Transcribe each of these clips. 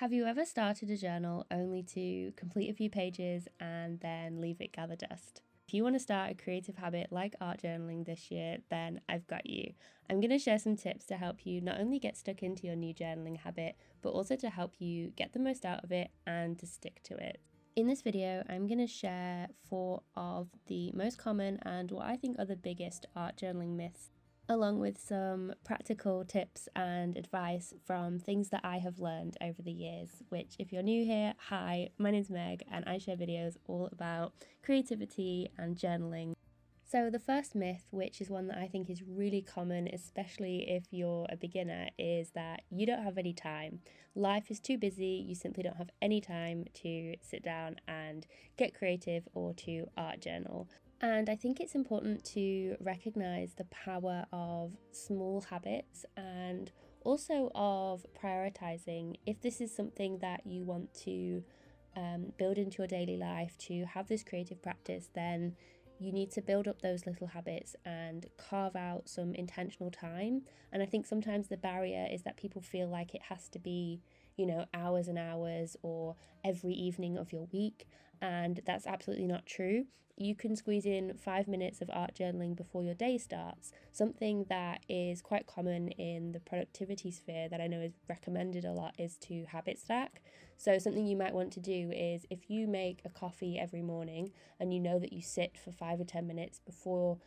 Have you ever started a journal only to complete a few pages and then leave it gather dust? If you want to start a creative habit like art journaling this year, then I've got you. I'm going to share some tips to help you not only get stuck into your new journaling habit, but also to help you get the most out of it and to stick to it. In this video, I'm going to share 4 of the most common and what I think are the biggest art journaling myths, along with some practical tips and advice from things that I have learned over the years, which if you're new here, hi, my name's Meg and I share videos all about creativity and journaling. So the first myth, which is one that I think is really common, especially if you're a beginner, is that you don't have any time. Life is too busy, you simply don't have any time to sit down and get creative or to art journal. And I think it's important to recognize the power of small habits and also of prioritizing. If this is something that you want to build into your daily life, to have this creative practice, then you need to build up those little habits and carve out some intentional time. And I think sometimes the barrier is that people feel like it has to be, hours and hours or every evening of your week. And that's absolutely not true. You can squeeze in 5 minutes of art journaling before your day starts, something that is quite common in the productivity sphere that I know is recommended a lot is to habit stack. So something you might want to do is if you make a coffee every morning and you know that you sit for 5 or 10 minutes before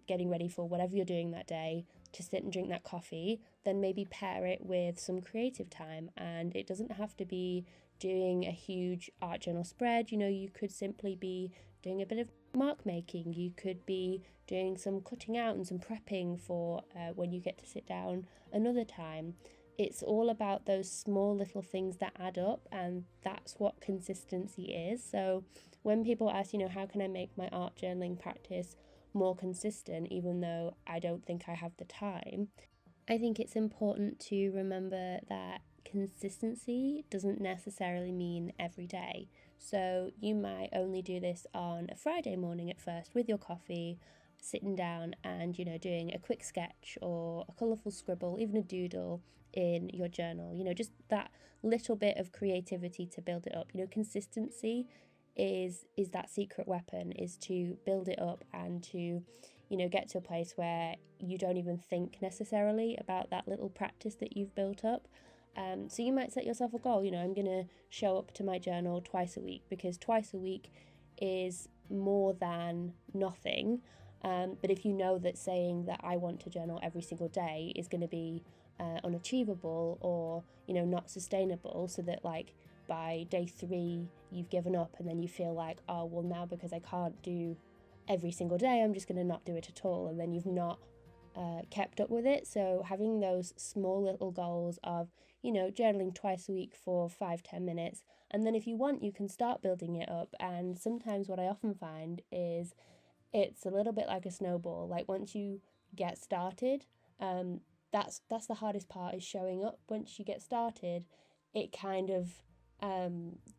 getting ready for whatever you're doing that day to sit and drink that coffee, then maybe pair it with some creative time. And it doesn't have to be doing a huge art journal spread. You could simply be doing a bit of mark making. You could be doing some cutting out and some prepping for when you get to sit down another time. It's all about those small little things that add up, and that's what consistency is. So when people ask, how can I make my art journaling practice more consistent, even though I don't think I have the time, I think it's important to remember that consistency doesn't necessarily mean every day. So you might only do this on a Friday morning at first with your coffee, sitting down and, doing a quick sketch or a colourful scribble, even a doodle in your journal, just that little bit of creativity to build it up. Consistency is that secret weapon, is to build it up and to get to a place where you don't even think necessarily about that little practice that you've built up. So you might set yourself a goal. I'm going to show up to my journal twice a week, because twice a week is more than nothing. But if you know that saying that I want to journal every single day is going to be unachievable or not sustainable, so that by day 3 you've given up and then you feel like, oh well, now because I can't do every single day, I'm just going to not do it at all, and then you've not kept up with it. So having those small little goals of journaling twice a week for 5-10 minutes, and then if you want you can start building it up. And sometimes what I often find is it's a little bit like a snowball. Like once you get started, that's the hardest part, is showing up. Once you get started, it kind of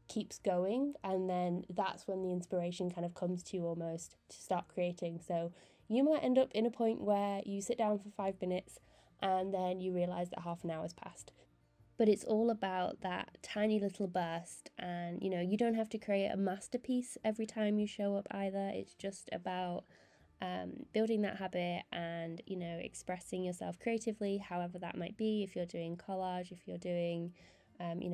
keeps going, and then that's when the inspiration kind of comes to you almost to start creating. So you might end up in a point where you sit down for 5 minutes and then you realize that half an hour has passed. But it's all about that tiny little burst, and you don't have to create a masterpiece every time you show up either. It's just about building that habit and expressing yourself creatively, however that might be. If you're doing collage, if you're doing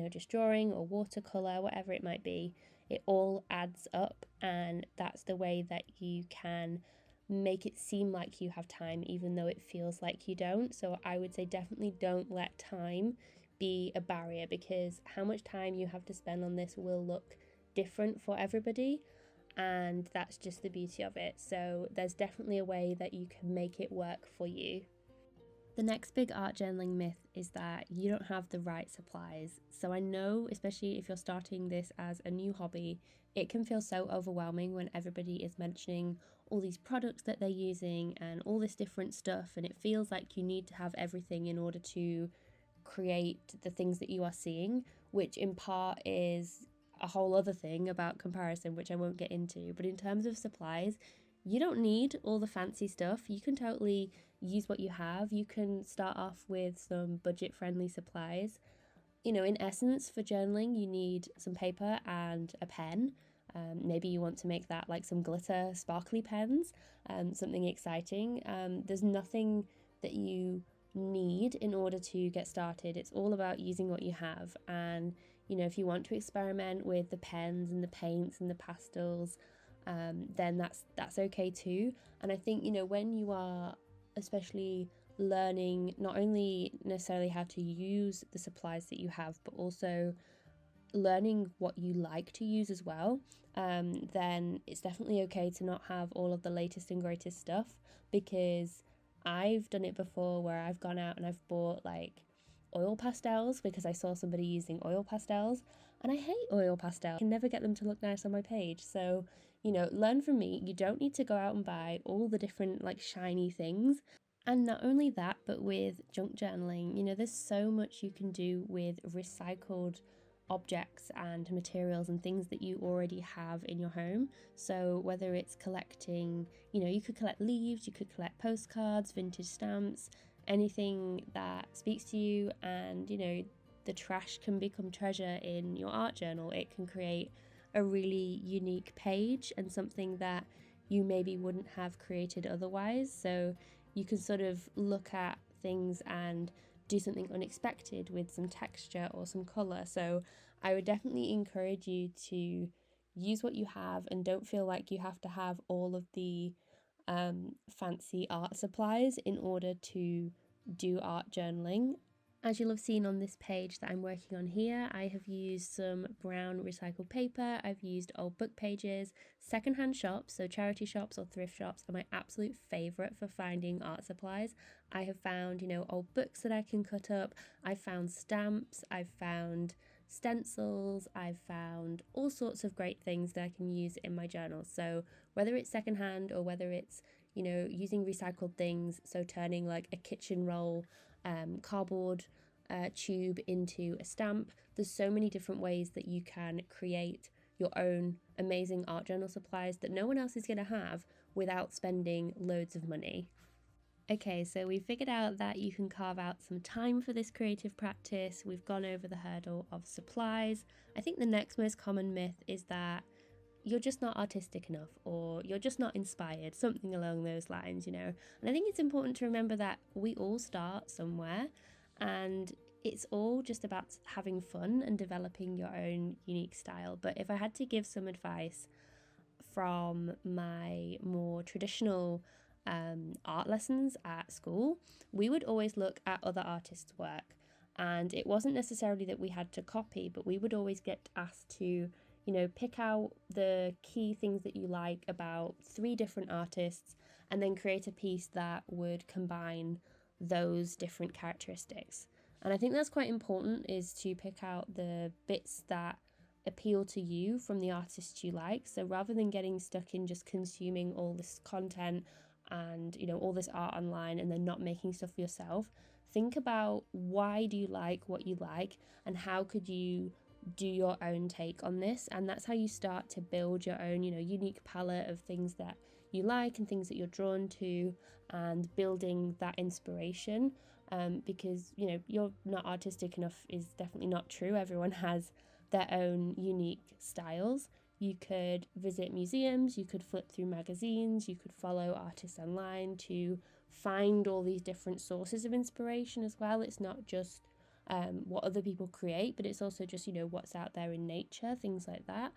just drawing or watercolor, whatever it might be, it all adds up, and that's the way that you can make it seem like you have time even though it feels like you don't. So I would say definitely don't let time be a barrier, because how much time you have to spend on this will look different for everybody, and that's just the beauty of it. So there's definitely a way that you can make it work for you. The next big art journaling myth is that you don't have the right supplies. So I know, especially if you're starting this as a new hobby, it can feel so overwhelming when everybody is mentioning all these products that they're using and all this different stuff, and it feels like you need to have everything in order to create the things that you are seeing, which in part is a whole other thing about comparison, which I won't get into. But in terms of supplies, you don't need all the fancy stuff. You can totally use what you have. You can start off with some budget-friendly supplies. In essence, for journaling, you need some paper and a pen. Maybe you want to make that like some glitter sparkly pens, something exciting. There's nothing that you need in order to get started. It's all about using what you have. And, if you want to experiment with the pens and the paints and the pastels, then that's okay too. And I think, when you are especially learning not only necessarily how to use the supplies that you have, but also learning what you like to use as well, then it's definitely okay to not have all of the latest and greatest stuff, because I've done it before where I've gone out and I've bought like oil pastels because I saw somebody using oil pastels, and I hate oil pastels. I can never get them to look nice on my page. So, learn from me. You don't need to go out and buy all the different like shiny things. And not only that, but with junk journaling, there's so much you can do with recycled objects and materials and things that you already have in your home. So whether it's collecting, you could collect leaves, you could collect postcards, vintage stamps, anything that speaks to you, and the trash can become treasure in your art journal. It can create a really unique page and something that you maybe wouldn't have created otherwise. So you can sort of look at things and do something unexpected with some texture or some colour. So I would definitely encourage you to use what you have and don't feel like you have to have all of the fancy art supplies in order to do art journaling. As you'll have seen on this page that I'm working on here, I have used some brown recycled paper, I've used old book pages. Secondhand shops, so charity shops or thrift shops, are my absolute favourite for finding art supplies. I have found, old books that I can cut up, I've found stamps, I've found stencils, I've found all sorts of great things that I can use in my journals. So whether it's secondhand or whether it's, using recycled things, so turning like a kitchen roll cardboard tube into a stamp. There's so many different ways that you can create your own amazing art journal supplies that no one else is going to have without spending loads of money. Okay, so we figured out that you can carve out some time for this creative practice. We've gone over the hurdle of supplies. I think the next most common myth is that you're just not artistic enough, or you're just not inspired, something along those lines. And I think it's important to remember that we all start somewhere, and it's all just about having fun and developing your own unique style. But if I had to give some advice from my more traditional art lessons at school, we would always look at other artists' work, and it wasn't necessarily that we had to copy, but we would always get asked to pick out the key things that you like about 3 different artists, and then create a piece that would combine those different characteristics. And I think that's quite important, is to pick out the bits that appeal to you from the artists you like. So rather than getting stuck in just consuming all this content and all this art online and then not making stuff for yourself, think about why do you like what you like, and how could you do your own take on this. And that's how you start to build your own unique palette of things that you like and things that you're drawn to, and building that inspiration, because you're not artistic enough is definitely not true. Everyone has their own unique styles. You could visit museums, you could flip through magazines, you could follow artists online to find all these different sources of inspiration as well. It's not just what other people create, but it's also just what's out there in nature, things like that.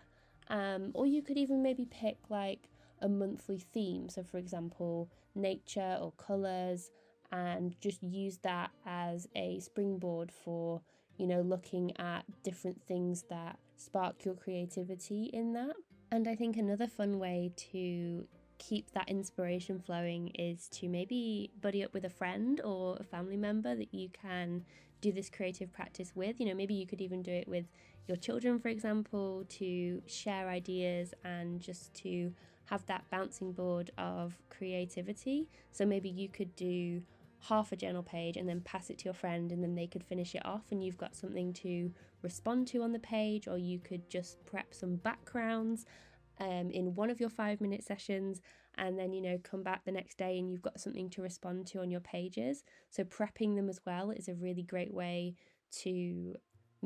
Or you could even maybe pick like a monthly theme, so for example nature or colours, and just use that as a springboard for looking at different things that spark your creativity in that. And I think another fun way to keep that inspiration flowing is to maybe buddy up with a friend or a family member that you can do this creative practice with. Maybe you could even do it with your children, for example, to share ideas and just to have that bouncing board of creativity. So maybe you could do half a journal page and then pass it to your friend, and then they could finish it off and you've got something to respond to on the page. Or you could just prep some backgrounds in one of your 5-minute sessions, and then come back the next day and you've got something to respond to on your pages. So prepping them as well is a really great way to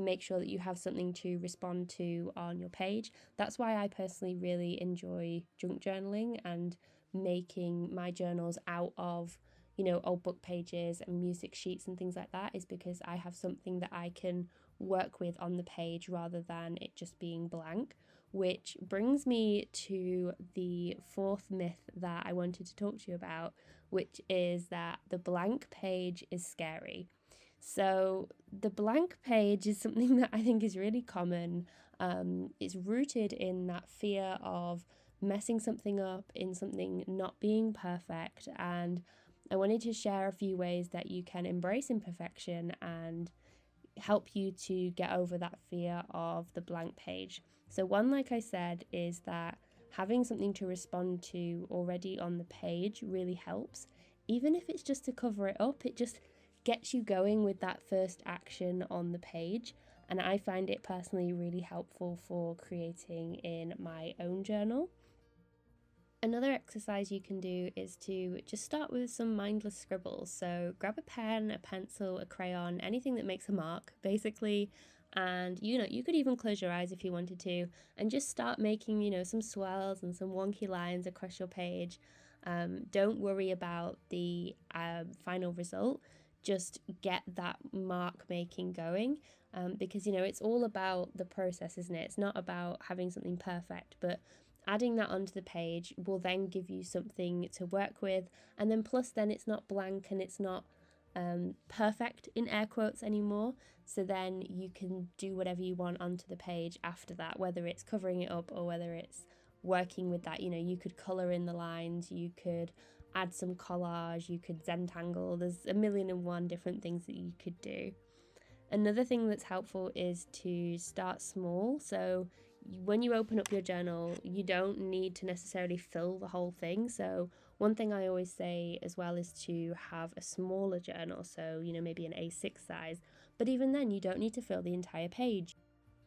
make sure that you have something to respond to on your page. That's why I personally really enjoy junk journaling and making my journals out of, old book pages and music sheets and things like that, is because I have something that I can work with on the page rather than it just being blank. Which brings me to the fourth myth that I wanted to talk to you about, which is that the blank page is scary. So the blank page is something that I think is really common. It's rooted in that fear of messing something up, in something not being perfect. And I wanted to share a few ways that you can embrace imperfection and help you to get over that fear of the blank page. So one, like I said, is that having something to respond to already on the page really helps. Even if it's just to cover it up, it just gets you going with that first action on the page. And I find it personally really helpful for creating in my own journal. Another exercise you can do is to just start with some mindless scribbles. So grab a pen, a pencil, a crayon, anything that makes a mark, basically. And you could even close your eyes if you wanted to, and just start making, some swirls and some wonky lines across your page. Don't worry about the final result. Just get that mark making going, because it's all about the process, isn't it? It's not about having something perfect, but adding that onto the page will then give you something to work with. And then plus then it's not blank and it's not perfect in air quotes anymore. So then you can do whatever you want onto the page after that, whether it's covering it up or whether it's working with that. You could color in the lines, you could add some collage, you could Zentangle. There's a million and one different things that you could do. Another thing that's helpful is to start small. So when you open up your journal, you don't need to necessarily fill the whole thing. So one thing I always say as well is to have a smaller journal. So, maybe an A6 size. But even then, you don't need to fill the entire page.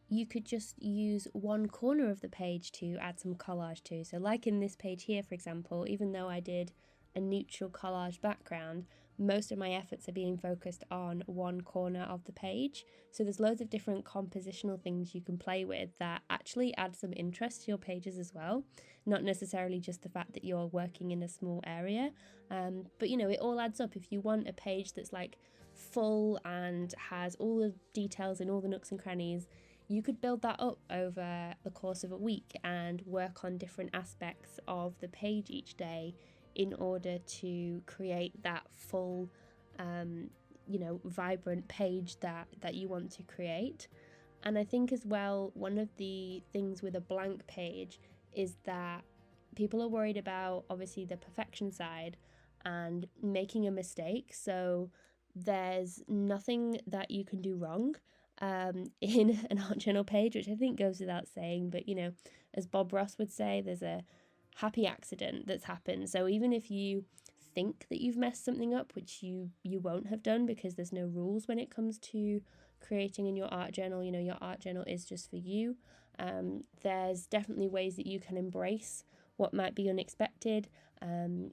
You could just use one corner of the page to add some collage to. So like in this page here, for example, even though I did a neutral collage background, most of my efforts are being focused on one corner of the page. So there's loads of different compositional things you can play with that actually add some interest to your pages as well. Not necessarily just the fact that you're working in a small area, but it all adds up. If you want a page that's like full and has all the details in all the nooks and crannies, you could build that up over the course of a week and work on different aspects of the page each day in order to create that full, vibrant page that you want to create. And I think as well, one of the things with a blank page is that people are worried about, obviously, the perfection side and making a mistake. So there's nothing that you can do wrong in an art journal page, which I think goes without saying. But, as Bob Ross would say, there's a happy accident that's happened. So even if you think that you've messed something up, which you won't have done because there's no rules when it comes to creating in your art journal, your art journal is just for you. There's definitely ways that you can embrace what might be unexpected, and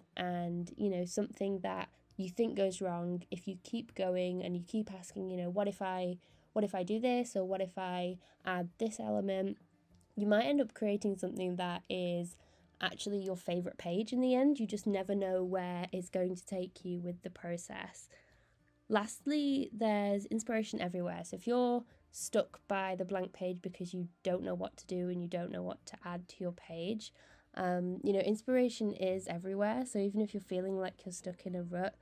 something that you think goes wrong. If you keep going and you keep asking, what if I do this, or what if I add this element, you might end up creating something that is actually your favorite page in the end. You just never know where it's going to take you with the process. Lastly, there's inspiration everywhere. So if you're stuck by the blank page because you don't know what to do and you don't know what to add to your page, inspiration is everywhere. So even if you're feeling like you're stuck in a rut,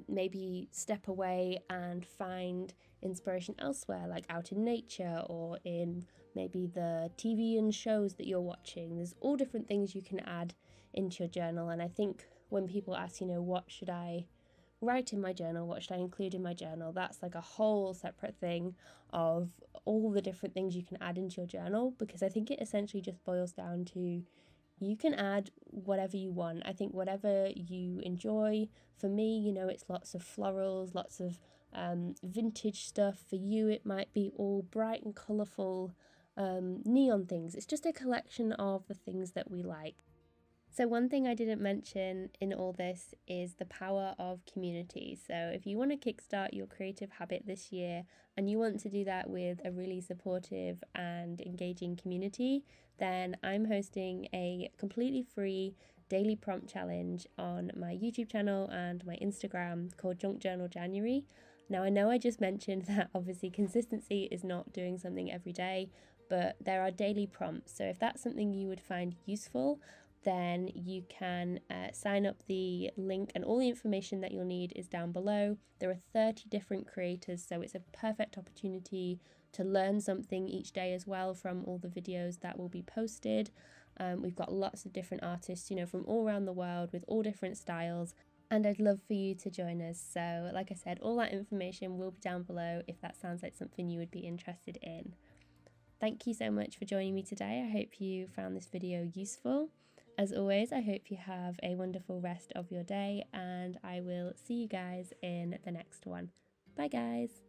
maybe step away and find inspiration elsewhere, like out in nature or in maybe the TV and shows that you're watching. There's all different things you can add into your journal. And I think when people ask, what should I write in my journal, what should I include in my journal, that's like a whole separate thing of all the different things you can add into your journal, because I think it essentially just boils down to you can add whatever you want. I think whatever you enjoy. For me, it's lots of florals, lots of vintage stuff. For you, it might be all bright and colourful neon things. It's just a collection of the things that we like. So one thing I didn't mention in all this is the power of community. So if you want to kickstart your creative habit this year and you want to do that with a really supportive and engaging community, then I'm hosting a completely free daily prompt challenge on my YouTube channel and my Instagram called Junk Journal January. Now, I know I just mentioned that obviously consistency is not doing something every day, but there are daily prompts. So if that's something you would find useful, then you can sign up. The link and all the information that you'll need is down below. There are 30 different creators, so it's a perfect opportunity to learn something each day as well from all the videos that will be posted. We've got lots of different artists, from all around the world with all different styles, and I'd love for you to join us. So like I said, all that information will be down below if that sounds like something you would be interested in. Thank you so much for joining me today. I hope you found this video useful. As always, I hope you have a wonderful rest of your day, and I will see you guys in the next one. Bye guys!